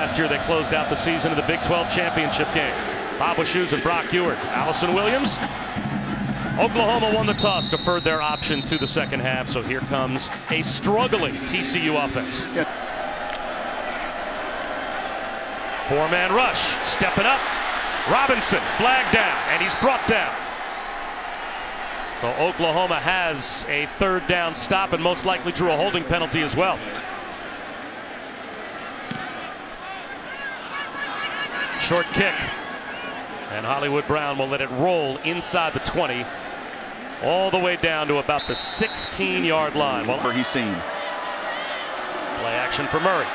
last year they closed out the season in the Big 12 championship game. Bob Wischusen and Brock Ewart, Allison Williams. Oklahoma won the toss, deferred their option to the second half, so here comes a struggling TCU offense. Yeah. Four-man rush, stepping up. Robinson, flag down, and he's brought down. So Oklahoma has a third down stop and most likely drew a holding penalty as well. Short kick. And Hollywood Brown will let it roll inside the 20. All the way down to about the 16-yard line. Well, he's seen. Play action for Murray.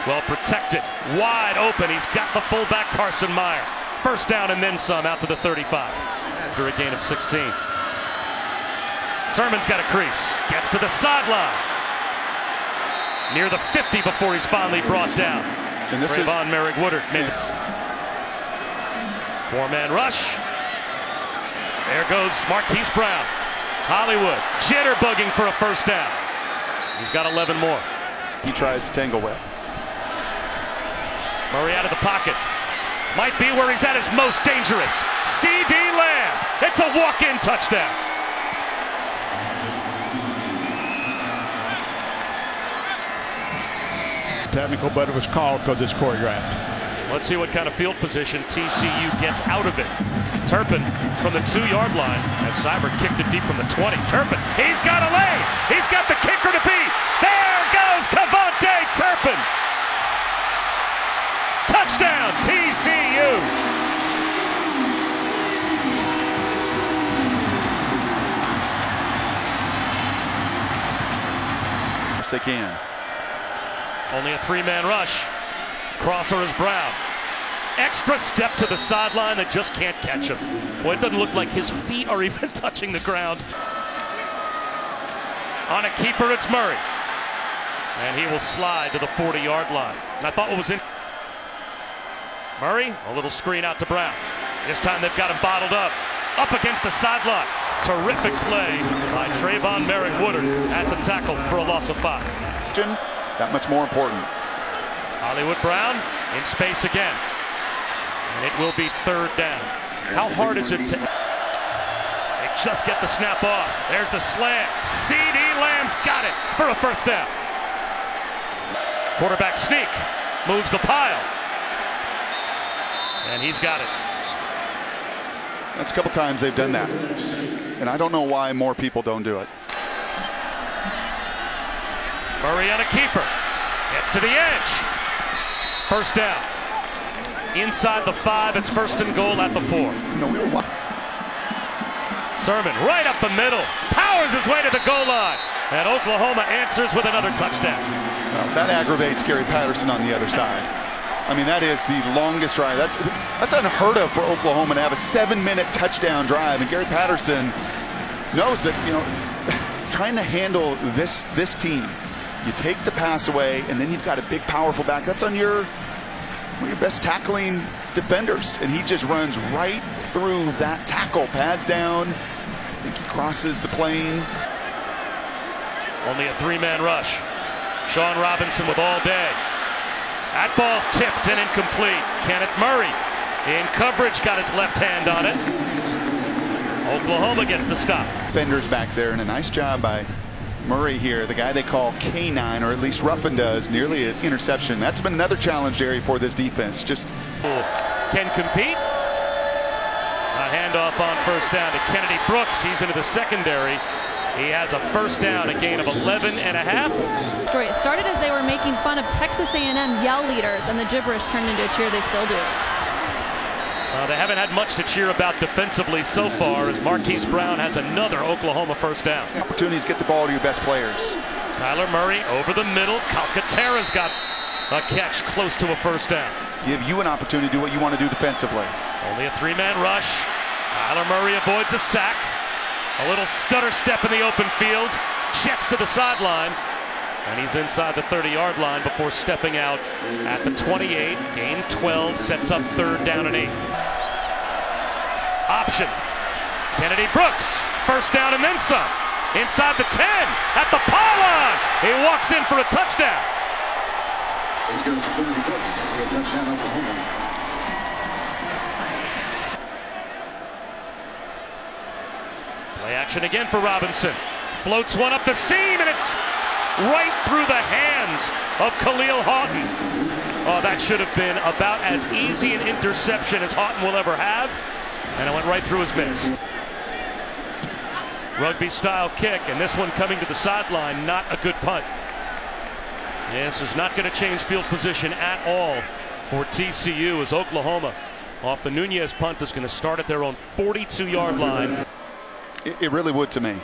Well protected. Wide open. He's got the fullback Carson Meyer. First down and then some out to the 35. After a gain of 16. Sermon's got a crease. Gets to the sideline. Near the 50 before he's finally brought down. And this Trayvon Merrick-Woodard miss. Four-man rush. There goes Marquise Brown. Hollywood jitterbugging for a first down. He's got 11 more. He tries to tangle with. Murray out of the pocket. Might be where he's at his most dangerous. C.D. Lamb. It's a walk-in touchdown. Technical, but it was called because it's choreographed. Let's see what kind of field position TCU gets out of it. Turpin from the 2-yard line as Seibert kicked it deep from the 20. Turpin, he's got a lane. He's got the kicker to beat. There goes Kavontae Turpin. Touchdown, TCU. Yes, they can. Only a 3-man rush. Crosser is Brown. Extra step to the sideline that just can't catch him. Well, it doesn't look like his feet are even touching the ground. On a keeper, it's Murray. And he will slide to the 40-yard line. And I thought what was in. Murray, a little screen out to Brown. This time they've got him bottled up. Up against the sideline. Terrific play by Trayvon Merrick-Woodard. That's a tackle for a loss of 5. That much more important. Hollywood Brown in space again. And it will be third down. How hard is it to... They just get the snap off. There's the slam. C.D. Lamb's got it for a first down. Quarterback sneak. Moves the pile. And he's got it. That's a couple times they've done that. And I don't know why more people don't do it. Murray on a keeper. Gets to the edge. First down. Inside the 5, it's first and goal at the 4. Sermon right up the middle. Powers his way to the goal line. And Oklahoma answers with another touchdown. Well, that aggravates Gary Patterson on the other side. I mean, that is the longest drive. That's unheard of for Oklahoma to have a 7-minute touchdown drive. And Gary Patterson knows that, you know, trying to handle this team. You take the pass away, and then you've got a big, powerful back. That's on one of your best tackling defenders. And he just runs right through that tackle. Pads down. I think he crosses the plane. Only a 3-man rush. Sean Robinson with all day. That ball's tipped and incomplete. Kenneth Murray in coverage, got his left hand on it. Oklahoma gets the stop. Defenders back there, and a nice job by Murray here, the guy they call K9, or at least Ruffin does, nearly an interception. That's been another challenge area for this defense. Just can compete. A handoff on first down to Kennedy Brooks. He's into the secondary. He has a first down, a gain of 11 and a half. Sorry, it started as they were making fun of Texas A&M yell leaders, and the gibberish turned into a cheer. They still do. They haven't had much to cheer about defensively so far, as Marquise Brown has another Oklahoma first down. Opportunities to get the ball to your best players. Kyler Murray over the middle. Calcaterra's got a catch close to a first down. Give you an opportunity to do what you want to do defensively. Only a 3-man rush. Kyler Murray avoids a sack. A little stutter step in the open field. Jets to the sideline. And he's inside the 30-yard line before stepping out at the 28. Gain 12 sets up third down and 8. Option. Kennedy Brooks. First down and then some. Inside the 10. At the pylon. He walks in for a touchdown. Play action again for Robinson. Floats one up the seam, and it's right through the hands of Khalil Houghton. Oh, that should have been about as easy an interception as Houghton will ever have. And it went right through his mitts. Rugby-style kick, and this one coming to the sideline, not a good punt. This is not going to change field position at all for TCU, as Oklahoma, off the Nunez punt, is going to start at their own 42-yard line. It really would to me.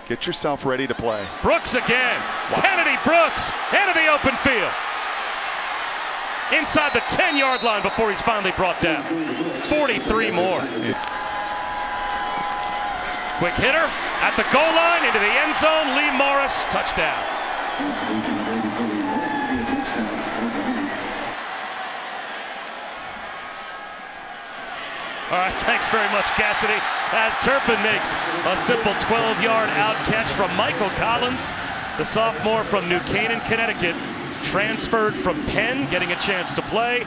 Get yourself ready to play. Brooks again. Wow. Kennedy Brooks into the open field. Inside the 10-yard line before he's finally brought down. 43 more. Quick hitter at the goal line into the end zone. Lee Morris, touchdown. All right, thanks very much, Cassidy. As Turpin makes a simple 12-yard out catch from Michael Collins, the sophomore from New Canaan, Connecticut, transferred from Penn, getting a chance to play.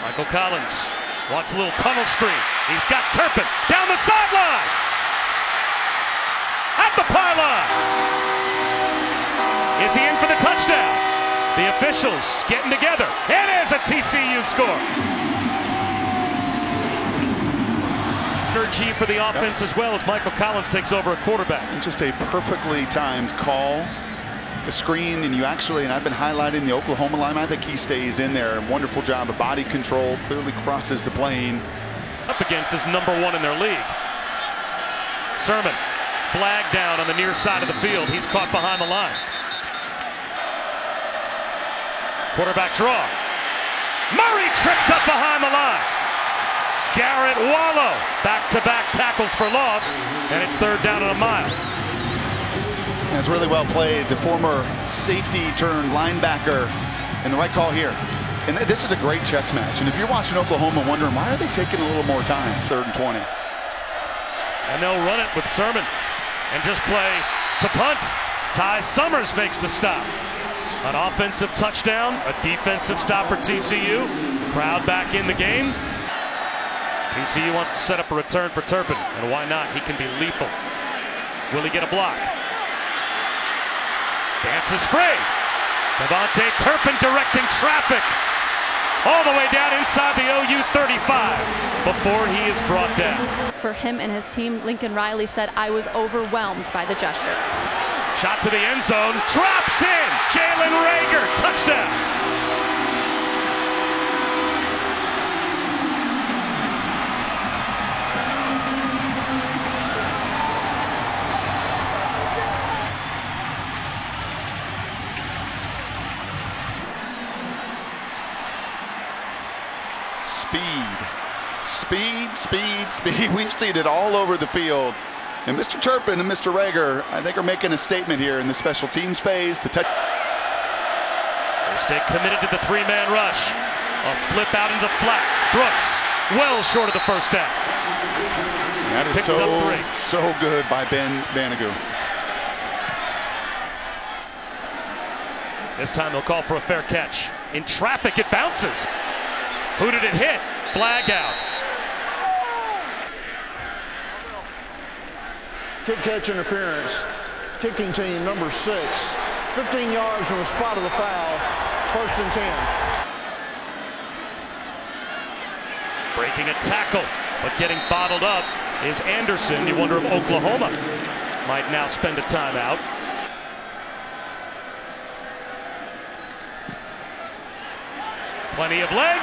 Michael Collins wants a little tunnel screen. He's got Turpin down the sideline. At the pylon. Is he in for the touchdown? The officials getting together. It is a TCU score. Energy for the offense as well as Michael Collins takes over at quarterback. Just a perfectly timed call. The screen, and I've been highlighting the Oklahoma line. I think he stays in there. Wonderful job of body control. Clearly crosses the plane. Up against is #1 in their league. Sermon, flag down on the near side of the field. He's caught behind the line. Quarterback draw. Murray tripped up behind the line. Garrett Wallow, back-to-back tackles for loss, and it's 3rd down and a mile. That's really well played. The former safety turned linebacker, and the right call here. And this is a great chess match. And if you're watching Oklahoma wondering why are they taking a little more time, 3rd and 20. And they'll run it with Sermon and just play to punt. Ty Summers makes the stop. An offensive touchdown, a defensive stop for TCU. Crowd back in the game. TCU wants to set up a return for Turpin, and why not? He can be lethal. Will he get a block? Dances free. Devontae Turpin directing traffic all the way down inside the OU 35 before he is brought down. For him and his team, Lincoln Riley said, "I was overwhelmed by the gesture." Shot to the end zone, drops in. Jalen Rager, touchdown. Speed. We've seen it all over the field. And Mr. Turpin and Mr. Rager, I think, are making a statement here in the special teams phase. They stay committed to the 3-man rush. A flip out into the flat. Brooks, well short of the first down. That is so good by Ben Vanagoo. This time they'll call for a fair catch. In traffic, it bounces. Who did it hit? Flag out. Kick catch interference. Kicking team number 6. 15 yards from the spot of the foul. 1st and 10. Breaking a tackle, but getting bottled up is Anderson. You wonder if Oklahoma might now spend a timeout. Plenty of leg,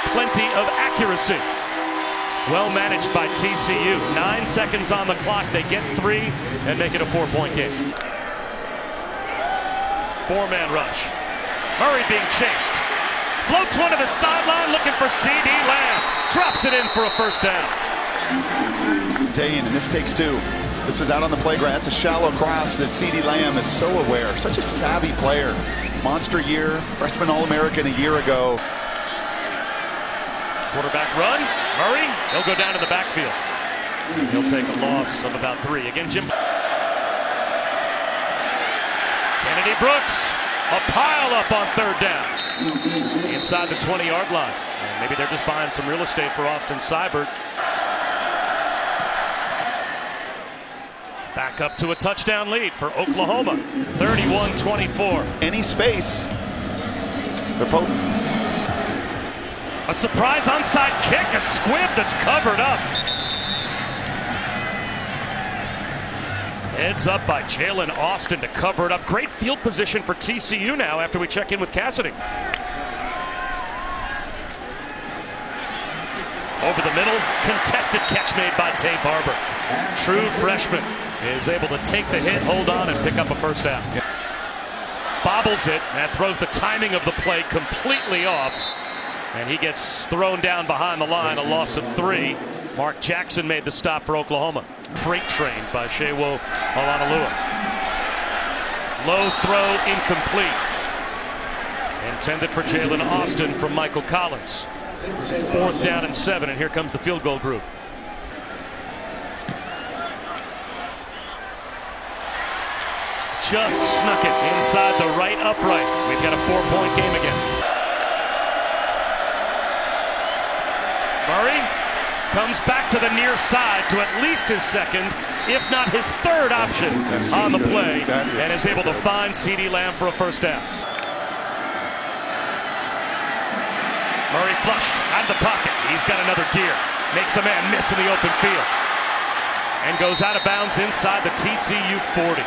plenty of accuracy. Well managed by TCU. 9 seconds on the clock. They get 3 and make it a 4-point game. 4-man rush. Murray being chased. Floats one to the sideline looking for C.D. Lamb. Drops it in for a 1st down. And this takes 2. This is out on the playground. That's a shallow cross that C.D. Lamb is so aware. Such a savvy player. Monster year. Freshman All-American a year ago. Quarterback run. Murray, he'll go down to the backfield. He'll take a loss of about 3. Again, Jim. Kennedy Brooks A pile up on third down. Inside the 20-yard line. And maybe they're just buying some real estate for Austin Seibert. Back up to a touchdown lead for Oklahoma. 31-24. Any space. They're potent. A surprise onside kick, a squib that's covered up. Heads up by Jalen Austin to cover it up. Great field position for TCU now after we check in with Cassidy. Over the middle, contested catch made by Tate Barber. True freshman is able to take the hit, hold on, and pick up a first down. Bobbles it, and throws the timing of the play completely off. And he gets thrown down behind the line, a loss of 3. Mark Jackson made the stop for Oklahoma. Freight train by Shewo Olanalua. Low throw, incomplete. Intended for Jalen Austin from Michael Collins. 4th down and 7, and here comes the field goal group. Just snuck it inside the right upright. We've got a 4-point game again. Murray comes back to the near side to at least his second, if not his third option on the play, and is able to find CeeDee Lamb for a first down. Murray flushed out of the pocket. He's got another gear. Makes a man miss in the open field. And goes out of bounds inside the TCU 40.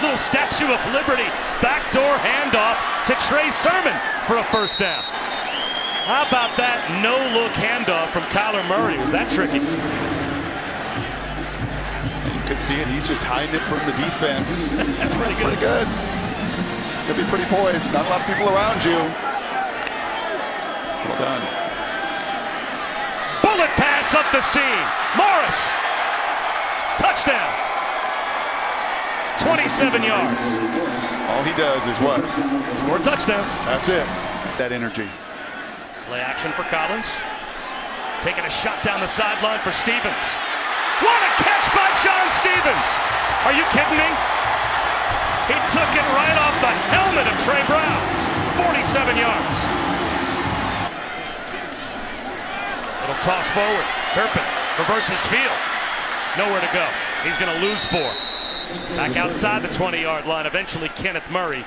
Little Statue of Liberty. Backdoor handoff to Trey Sermon for a first down. How about that no-look handoff from Kyler Murray? Was that tricky? You could see it. He's just hiding it from the defense. That's pretty good. Pretty good. Could be pretty poised. Not a lot of people around you. Well done. Bullet pass up the seam. Morris. Touchdown. 27 yards. All he does is what? Score touchdowns. That's it. That energy. Play action for Collins. Taking a shot down the sideline for Stevens. What a catch by John Stevens! Are you kidding me? He took it right off the helmet of Trey Brown. 47 yards. Little toss forward. Turpin reverses field. Nowhere to go. He's going to lose 4. Back outside the 20-yard line. Eventually Kenneth Murray.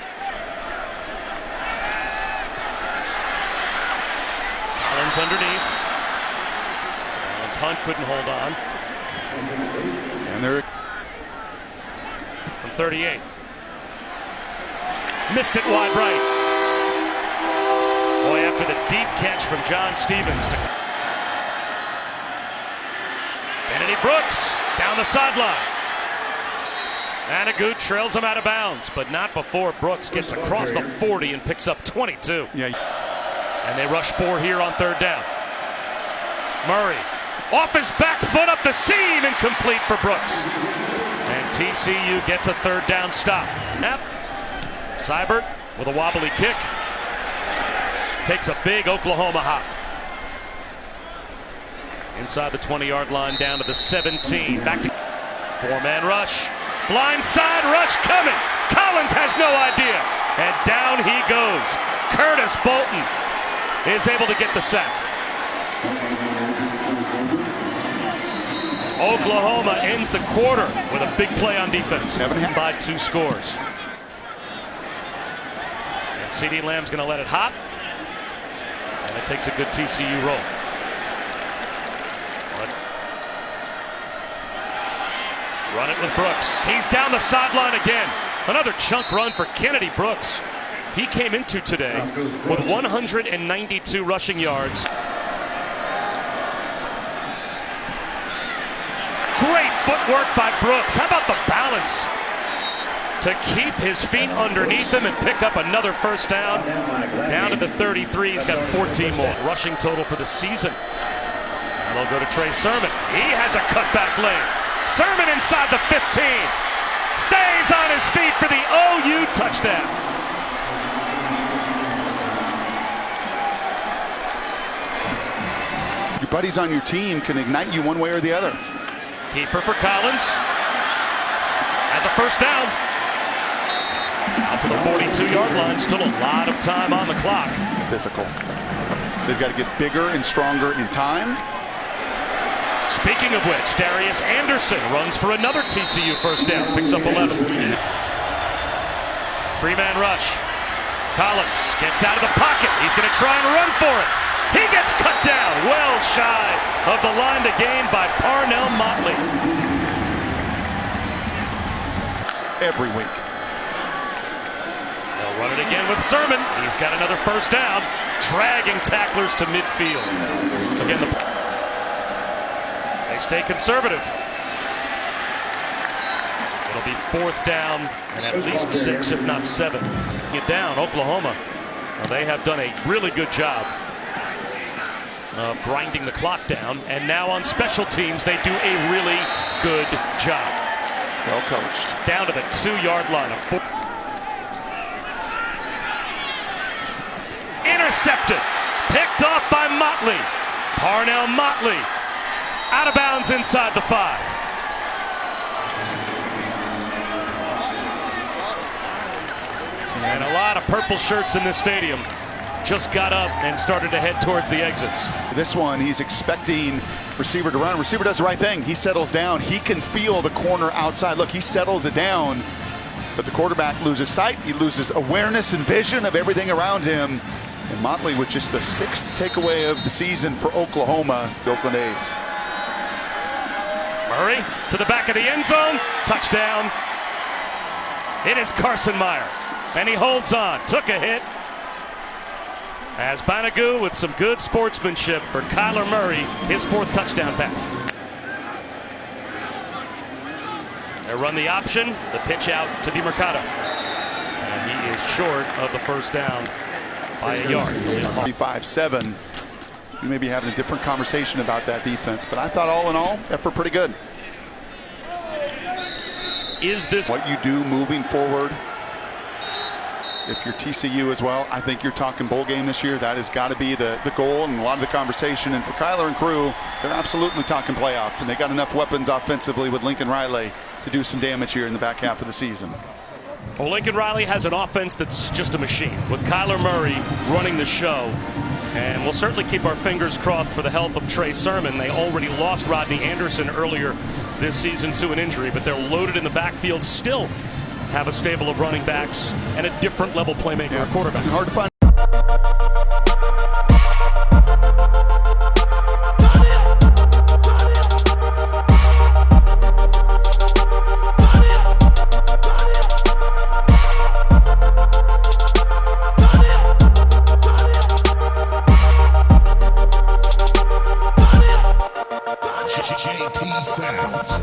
Collins underneath. Collins Hunt couldn't hold on. And they're From 38. Missed it wide right. Boy, after the deep catch from John Stevens. Kennedy Brooks down the sideline. Anagoot trails him out of bounds, but not before Brooks gets across the 40 and picks up 22. yeah. And they rush 4 here on third down. Murray off his back foot up the seam, incomplete for Brooks. And TCU gets a third down stop. Yep. Seibert with a wobbly kick. Takes a big Oklahoma hop. Inside the 20-yard line down to the 17. Back to 4-man rush. Blindside rush coming. Collins has no idea. And down he goes. Curtis Bolton is able to get the sack. Oklahoma ends the quarter with a big play on defense by 2 scores. And CeeDee Lamb's going to let it hop. And it takes a good TCU roll. Run it with Brooks. He's down the sideline again. Another chunk run for Kennedy Brooks. He came into today with 192 rushing yards. Great footwork by Brooks. How about the balance to keep his feet underneath him and pick up another first down? Down to the 33. He's got 14 more. Rushing total for the season. And they'll go to Trey Sermon. He has a cutback lane. Sermon inside the 15. Stays on his feet for the OU touchdown. Your buddies on your team can ignite you one way or the other. Keeper for Collins. Has a first down. Out to the 42-yard line. Still a lot of time on the clock. Physical. They've got to get bigger and stronger in time. Speaking of which, Darius Anderson runs for another TCU first down. Picks up 11. Three-man rush. Collins gets out of the pocket. He's going to try and run for it. He gets cut down. Well shy of the line to gain by Parnell Motley. Every week. They'll run it again with Sermon. He's got another first down, dragging tacklers to midfield. Again, they stay conservative. It'll be fourth down and at least 6, if not 7. Get down, Oklahoma. Well, they have done a really good job of grinding the clock down, and now on special teams they do a really good job. Well coached. Down to the 2-yard line. Intercepted. Picked off by Motley. Parnell Motley. Out of bounds inside the 5. And a lot of purple shirts in this stadium just got up and started to head towards the exits. This one, he's expecting receiver to run. Receiver does the right thing. He settles down. He can feel the corner outside. Look, he settles it down, but the quarterback loses sight. He loses awareness and vision of everything around him. And Motley with just the 6th takeaway of the season for Oklahoma, the Oakland A's. Murray to the back of the end zone. Touchdown. It is Carson Meyer. And he holds on. Took a hit. As Banagoo with some good sportsmanship for Kyler Murray, his 4th touchdown pass. They run the option, the pitch out to DiMercato. And he is short of the first down by a yard. 35-7. We may be having a different conversation about that defense, but I thought all in all, effort pretty good. Is this what you do moving forward? If you're TCU as well, I think you're talking bowl game this year. That has got to be the goal and a lot of the conversation. And for Kyler and crew, they're absolutely talking playoff. And they got enough weapons offensively with Lincoln Riley to do some damage here in the back half of the season. Well, Lincoln Riley has an offense that's just a machine, with Kyler Murray running the show. And we'll certainly keep our fingers crossed for the health of Trey Sermon. They already lost Rodney Anderson earlier this season to an injury, but they're loaded in the backfield, still have a stable of running backs and a different level playmaker quarterback. Hard to find. JP Sounds.